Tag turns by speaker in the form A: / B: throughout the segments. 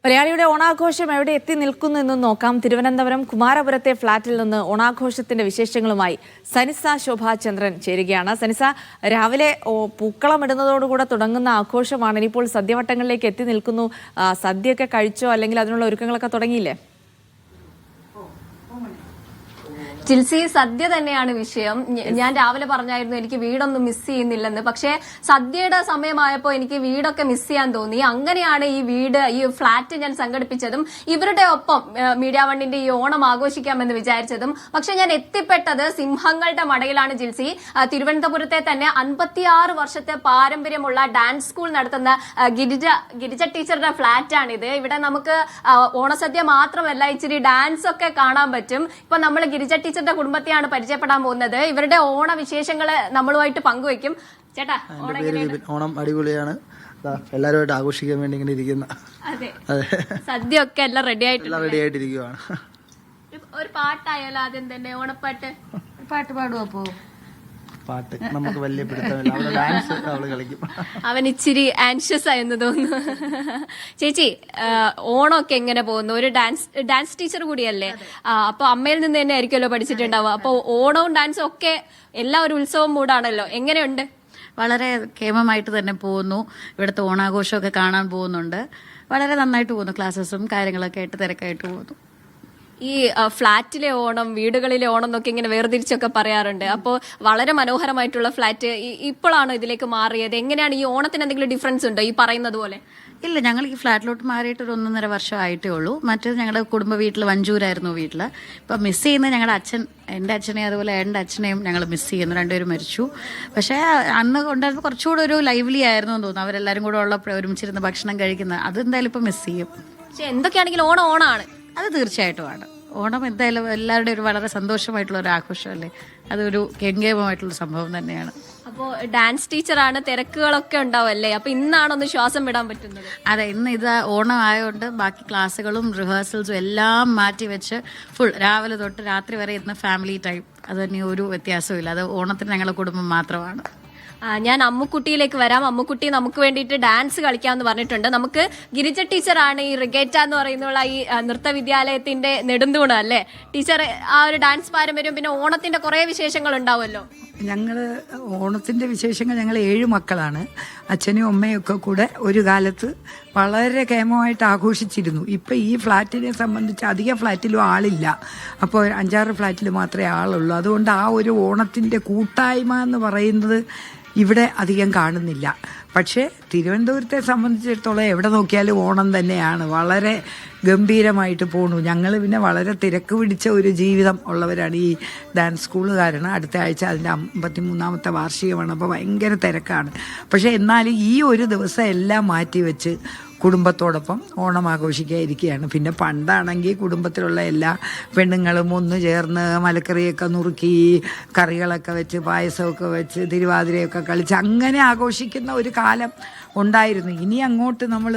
A: മലയാളിയുടെ ഓണാഘോഷം എവിടെ എത്തി നിൽക്കുന്നു എന്ന് നോക്കാം. തിരുവനന്തപുരം കുമാരപുരത്തെ ഫ്ളാറ്റിൽ നിന്ന് ഓണാഘോഷത്തിന്റെ വിശേഷങ്ങളുമായി സനിസ ശോഭാചന്ദ്രൻ ചേരുകയാണ്. സനിസ, രാവിലെ പൂക്കളം ഇടുന്നതോടുകൂടെ തുടങ്ങുന്ന ആഘോഷമാണ്. ഇനിയിപ്പോൾ സദ്യവട്ടങ്ങളിലേക്ക് എത്തി നിൽക്കുന്നു. സദ്യയൊക്കെ കഴിച്ചോ, അല്ലെങ്കിൽ അതിനുള്ള ഒരുക്കങ്ങളൊക്കെ തുടങ്ങിയില്ലേ?
B: ജിൽസി, സദ്യ തന്നെയാണ് വിഷയം. ഞാൻ രാവിലെ പറഞ്ഞായിരുന്നു എനിക്ക് വീടൊന്നും മിസ് ചെയ്യുന്നില്ലെന്ന്. പക്ഷേ സദ്യയുടെ സമയമായപ്പോൾ എനിക്ക് വീടൊക്കെ മിസ് ചെയ്യാൻ തോന്നി. അങ്ങനെയാണ് ഈ ഫ്ളാറ്റ് ഞാൻ സംഘടിപ്പിച്ചതും ഇവരുടെ ഒപ്പം മീഡിയ വണ്ണിന്റെ ഈ ഓണം ആഘോഷിക്കാമെന്ന് വിചാരിച്ചതും. പക്ഷെ ഞാൻ എത്തിപ്പെട്ടത് സിംഹങ്ങളുടെ മടയിലാണ് ജിൽസി. തിരുവനന്തപുരത്തെ തന്നെ 56 വർഷത്തെ പാരമ്പര്യമുള്ള ഡാൻസ് സ്കൂൾ നടത്തുന്ന ഗിരിജ ടീച്ചറുടെ ഫ്ളാറ്റാണിത്. ഇവിടെ നമുക്ക് ഓണസദ്യ മാത്രമല്ല, ഇച്ചിരി ഡാൻസ് ഒക്കെ കാണാൻ പറ്റും. ഇപ്പൊ നമ്മൾ ഗിരിജ ടീച്ചറുടെ കുടുംബത്തെയാണ് പരിചയപ്പെടാൻ പോകുന്നത്. ഇവരുടെ ഓണവിശേഷങ്ങള് നമ്മളുമായിട്ട് പങ്കുവയ്ക്കും. ചേട്ടാ,
C: ഓണം അടിപൊളിയാണ്. എല്ലാവരുമായിട്ട് ആഘോഷിക്കാൻ വേണ്ടി ഇങ്ങനെ ഇരിക്കുന്ന.
B: അതെ, സദ്യ ഒക്കെ എല്ലാം റെഡി
C: ആയിട്ടിരിക്കുകയാണ്.
B: ഒരു പാട്ടായാലോ? ആദ്യം തന്നെ ഓണപ്പാട്ട്
A: പാട്ട് പാടുവോ? അപ്പോ
C: പാട്ട് നമുക്ക് വലിയ പിടുത്തമില്ല. അവള് ഡാൻസ് അവള് കളിക്കും.
B: അവൻ ഇച്ചിരി ആൻഷ്യസ് ആയെന്ന് തോന്നുന്നു. ചേച്ചി, ഓണമൊക്കെ എങ്ങനെ പോകുന്നു? ഒരു ഡാൻസ് ടീച്ചർ കൂടിയല്ലേ? അപ്പൊ അമ്മയിൽ നിന്ന് തന്നെ ആയിരിക്കുമല്ലോ പഠിച്ചിട്ടുണ്ടാവുക. അപ്പൊ ഓണവും ഡാൻസും ഒക്കെ എല്ലാ ഒരു ഉത്സവം മൂടാണല്ലോ. എങ്ങനെയുണ്ട്?
D: വളരെ ക്ഷേമമായിട്ട് തന്നെ പോകുന്നു. ഇവിടുത്തെ ഓണാഘോഷമൊക്കെ കാണാൻ പോകുന്നുണ്ട്. വളരെ നന്നായിട്ട് പോകുന്നു. ക്ലാസ്സസും കാര്യങ്ങളൊക്കെ ആയിട്ട് തിരക്കായിട്ട് പോകുന്നു.
B: ഈ ഫ്ളാറ്റിലെ ഓണം, വീടുകളിലെ ഓണം എന്നൊക്കെ ഇങ്ങനെ വേർതിരിച്ചൊക്കെ പറയാറുണ്ട്. അപ്പോൾ വളരെ മനോഹരമായിട്ടുള്ള ഫ്ളാറ്റ് ഇപ്പോഴാണോ ഇതിലേക്ക് മാറിയത്? എങ്ങനെയാണ് ഈ ഓണത്തിന് എന്തെങ്കിലും ഡിഫറൻസ് ഉണ്ടോ ഈ പറയുന്നത് പോലെ?
D: ഇല്ല, ഞങ്ങൾ ഈ ഫ്ലാറ്റിലോട്ട് മാറിയിട്ട് ഒരു 1.5 വർഷം ആയിട്ടേ ഉള്ളൂ. മറ്റേത് ഞങ്ങളുടെ കുടുംബ വീട്ടിൽ വഞ്ചൂരായിരുന്നു വീട്ടിൽ. ഇപ്പം മിസ് ചെയ്യുന്നത് ഞങ്ങളുടെ അച്ഛൻ, എൻ്റെ അച്ഛനെയും അതുപോലെ എൻ്റെ അച്ഛനെയും ഞങ്ങൾ മിസ് ചെയ്യുന്നു. രണ്ടുപേരും മരിച്ചു. പക്ഷേ അന്ന് ഉണ്ടായിരുന്ന കുറച്ചുകൂടെ ഒരു ലൈവ്ലി ആയിരുന്നു എന്ന് തോന്നുന്നു. അവരെല്ലാവരും കൂടെ ഉള്ള ഒരുമിച്ചിരുന്ന് ഭക്ഷണം കഴിക്കുന്നത് അതെന്തായാലും ഇപ്പം മിസ് ചെയ്യും.
B: പക്ഷെ എന്തൊക്കെയാണെങ്കിലും ഓണമാണ്.
D: അത് തീർച്ചയായിട്ടുമാണ്. ഓണം എന്തായാലും എല്ലാവരുടെയും ഒരു വളരെ സന്തോഷമായിട്ടുള്ള ഒരു ആഘോഷമല്ലേ. അതൊരു ഗംഭീരമായിട്ടുള്ള സംഭവം തന്നെയാണ്.
B: അപ്പോൾ ഡാൻസ് ടീച്ചറാണ്, തിരക്കുകളൊക്കെ ഉണ്ടാവല്ലേ? അപ്പൊ ഇന്നാണൊന്ന് ശ്വാസം വിടാൻ പറ്റുന്നത്?
D: അതെ, ഇന്ന് ഇത് ഓണം ആയതുകൊണ്ട് ബാക്കി ക്ലാസ്സുകളും റിഹേഴ്സൽസും എല്ലാം മാറ്റി വെച്ച് ഫുൾ രാവിലെ തൊട്ട് രാത്രി വരെ ഇന്ന് ഫാമിലി ടൈം. അത് തന്നെ ഒരു വ്യത്യാസവും ഇല്ല. അത് ഓണത്തിന് ഞങ്ങളുടെ കുടുംബം മാത്രമാണ്.
B: ഞാൻ അമ്മുക്കുട്ടിയിലേക്ക് വരാം. അമ്മുക്കുട്ടി നമുക്ക് വേണ്ടിയിട്ട് ഡാൻസ് കളിക്കാമെന്ന് പറഞ്ഞിട്ടുണ്ട്. നമുക്ക് ഗിരിജ ടീച്ചറാണ് ഈ റിഗേറ്റ എന്ന് പറയുന്നുള്ള ഈ നൃത്ത വിദ്യാലയത്തിന്റെ നെടുന്തൂണ് അല്ലേ? ടീച്ചർ, ആ ഒരു ഡാൻസ് പാരമ്പര്യം, പിന്നെ ഓണത്തിന്റെ കുറെ വിശേഷങ്ങൾ ഉണ്ടാവുമല്ലോ.
E: ഓണത്തിന്റെ വിശേഷങ്ങൾ ഞങ്ങൾ 7 മക്കളാണ്. അച്ഛനും അമ്മയും ഒക്കെ കൂടെ ഒരു കാലത്ത് വളരെ കേമമായിട്ട് ആഘോഷിച്ചിരുന്നു. ഇപ്പം ഈ ഫ്ലാറ്റിനെ സംബന്ധിച്ച് അധികം ഫ്ലാറ്റിലും ആളില്ല. അപ്പോൾ 5-6 ഫ്ലാറ്റിൽ മാത്രമേ ആളുള്ളൂ. അതുകൊണ്ട് ആ ഒരു ഓണത്തിന്റെ കൂട്ടായ്മ എന്ന് പറയുന്നത് ഇവിടെ അധികം കാണുന്നില്ല. പക്ഷേ തിരുവനന്തപുരത്തെ സംബന്ധിച്ചിടത്തോളം എവിടെ നോക്കിയാലും ഓണം തന്നെയാണ്. വളരെ ഗംഭീരമായിട്ട് പോണു. ഞങ്ങൾ പിന്നെ വളരെ തിരക്ക് പിടിച്ച ഒരു ജീവിതം ഉള്ളവരാണ്. ഈ ഡാൻസ് സ്കൂളുകാരാണ്. അടുത്ത ആഴ്ച അതിൻ്റെ 53ാമത്തെ വാർഷികമാണ്. അപ്പോൾ ഭയങ്കര തിരക്കാണ്. പക്ഷേ എന്നാലും ഈ ഒരു ദിവസം എല്ലാം മാറ്റിവെച്ച് കുടുംബത്തോടൊപ്പം ഓണം ആഘോഷിക്കാതിരിക്കുകയാണ്. പിന്നെ പണ്ടാണെങ്കിൽ കുടുംബത്തിലുള്ള എല്ലാ പെണ്ണുങ്ങളും ഒന്ന് ചേർന്ന് മലക്കറിയൊക്കെ നുറുക്കി കറികളൊക്കെ വെച്ച് പായസമൊക്കെ വെച്ച് തിരുവാതിരയൊക്കെ കളിച്ച് അങ്ങനെ ആഘോഷിക്കുന്ന ഒരു കാലം ഉണ്ടായിരുന്നു. ഇനി അങ്ങോട്ട് നമ്മൾ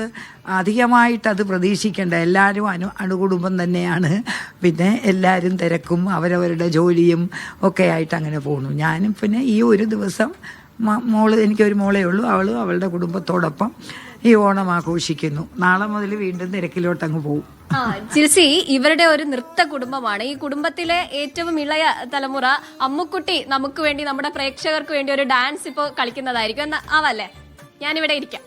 E: അധികമായിട്ട് അത് പ്രതീക്ഷിക്കേണ്ട. എല്ലാവരും അണുകുടുംബം തന്നെയാണ്. പിന്നെ എല്ലാവരും തിരക്കും അവരവരുടെ ജോലിയും ഒക്കെ ആയിട്ട് അങ്ങനെ പോകുന്നു. ഞാനും പിന്നെ ഈ ഒരു ദിവസം എനിക്കൊരു മോളേ ഉള്ളൂ. അവളും അവളുടെ കുടുംബത്തോടൊപ്പം ഈ ഓണം ആഘോഷിക്കുന്നു. നാളെ മുതൽ വീണ്ടും തിരക്കിലോട്ടങ്ങ് പോകും.
B: ജിൽസി, ഇവരുടെ ഒരു നൃത്ത കുടുംബമാണ്. ഈ കുടുംബത്തിലെ ഏറ്റവും ഇളയ തലമുറ അമ്മുക്കുട്ടി നമുക്ക് വേണ്ടി, നമ്മുടെ പ്രേക്ഷകർക്ക് വേണ്ടി ഒരു ഡാൻസ് ഇപ്പോൾ കളിക്കുന്നതായിരിക്കും. ആവല്ലേ? ഞാനിവിടെ ഇരിക്കാം.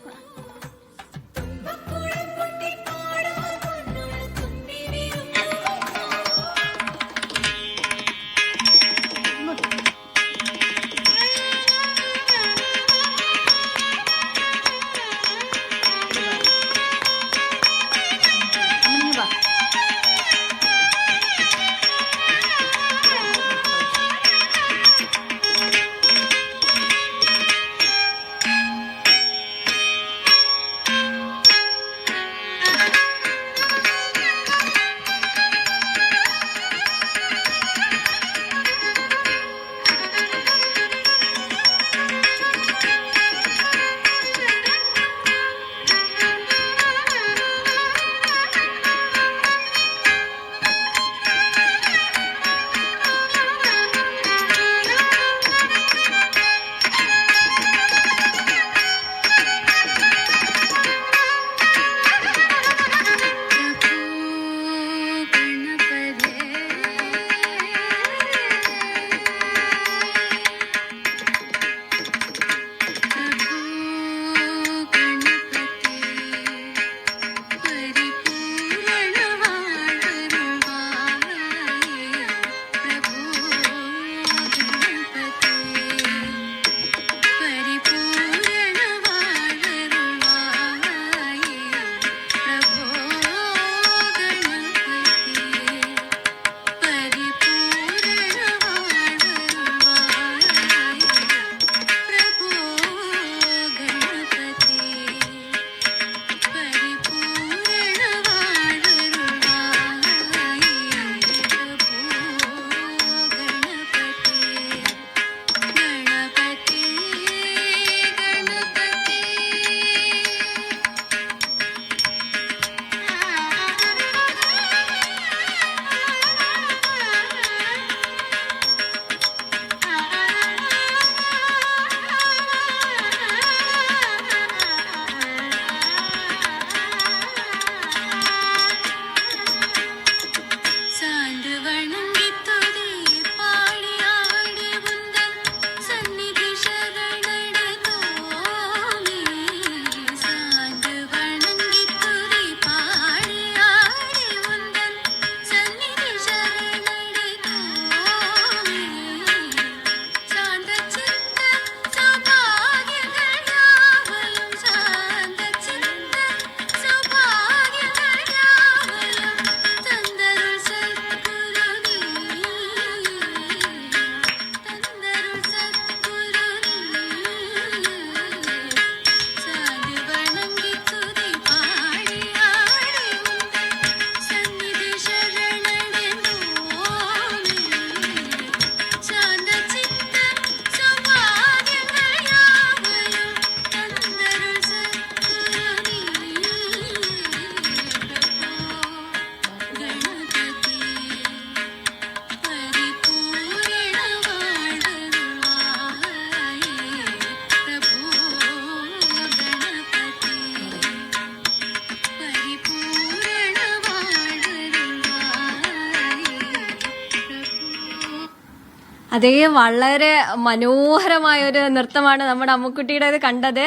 B: അതേ, വളരെ മനോഹരമായ ഒരു നൃത്തമാണ് നമ്മുടെ അമ്മുക്കുട്ടിയുടേത് കണ്ടത്.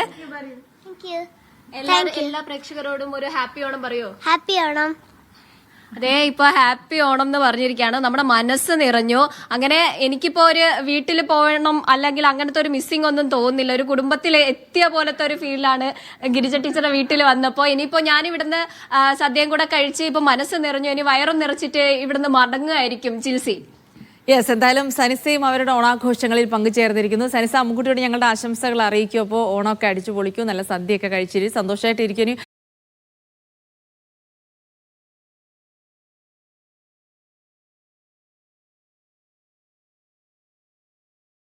B: എല്ലാ പ്രേക്ഷകരോടും ഒരു ഹാപ്പി ഓണം പറയോ?
F: ഹാപ്പി ഓണം.
B: അതെ, ഇപ്പൊ ഹാപ്പി ഓണം എന്ന് പറഞ്ഞിരിക്കുകയാണ്. നമ്മുടെ മനസ്സ് നിറഞ്ഞു. അങ്ങനെ എനിക്കിപ്പോ ഒരു വീട്ടിൽ പോകണം അല്ലെങ്കിൽ അങ്ങനത്തെ ഒരു മിസ്സിംഗ് ഒന്നും തോന്നുന്നില്ല. ഒരു കുടുംബത്തിൽ എത്തിയ പോലത്തെ ഒരു ഫീലാണ് ഗിരിജ ടീച്ചറുടെ വീട്ടിൽ വന്നപ്പോ. ഇനിയിപ്പോ ഞാൻ ഇവിടുന്ന് സദ്യയും കൂടെ കഴിച്ച് ഇപ്പൊ മനസ്സ് നിറഞ്ഞു. ഇനി വയറും നിറച്ചിട്ട് ഇവിടുന്ന് മടങ്ങുമായിരിക്കും ചിൽസി.
A: യെസ്, എന്തായാലും സനിസയും അവരുടെ ഓണാഘോഷങ്ങളിൽ പങ്കുചേർന്നിരിക്കുന്നു. സനിസ, അമ്മുക്കുട്ടിയോട് ഞങ്ങളുടെ ആശംസകൾ അറിയിക്കും. അപ്പോൾ ഓണമൊക്കെ അടിച്ചു പൊളിക്കൂ, നല്ല സദ്യയൊക്കെ കഴിച്ചിരി സന്തോഷമായിട്ടിരിക്കും.